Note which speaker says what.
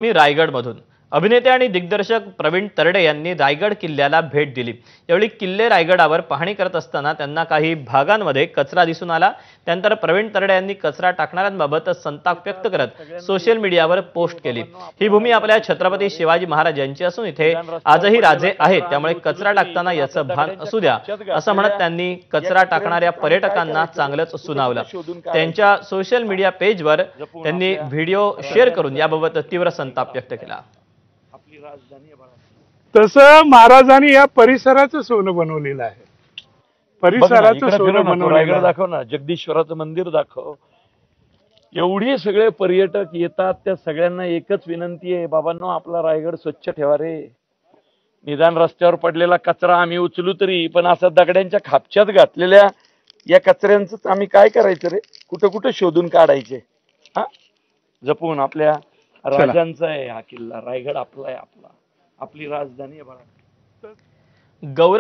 Speaker 1: मी रायगडमधून अभिनेते आणि दिग्दर्शक प्रवीण तरडे यांनी रायगड किल्ल्याला भेट दिली। यावेळी किल्ले रायगडावर पाहणी करत असताना त्यांना काही भागांमध्ये कचरा दिसून आला। त्यानंतर प्रवीण तरडे यांनी कचरा टाकणाऱ्यांबाबत संताप व्यक्त करत सोशल मीडियावर पोस्ट केली। ही भूमी आपल्या छत्रपती शिवाजी महाराज यांची असून इथे आजही राजे आहेत, त्यामुळे कचरा टाकताना याचं भान असू द्या असं म्हणत त्यांनी कचरा टाकणाऱ्या पर्यटकांना चांगलंच सुनावलं। त्यांच्या सोशल मीडिया पेजवर त्यांनी व्हिडिओ शेअर करून याबाबत तीव्र संताप व्यक्त केला।
Speaker 2: तसं महाराजांनी या परिसराचं सोनं बनवलेलं आहे। परिसराचं सोनं बनवलेलं आहे।
Speaker 3: दाखव ना, जगदीश्वराचं मंदिर दाखव। एवढे सगळे पर्यटक येतात, त्या सगळ्यांना एकच विनंती आहे, बाबांनो आपला रायगड स्वच्छ ठेवा रे। निदान रस्त्यावर पडलेला कचरा आम्ही उचलू तरी, पण असं दगड्यांच्या खापच्यात घातलेल्या या कचऱ्यांचं आम्ही काय करायचं रे? कुठं कुठं शोधून काढायचे? हा, जपून आपल्या राजांचा आहे हा किल्ला, रायगड आपला आहे, आपली राजधानी आहे बघा।
Speaker 1: गौरव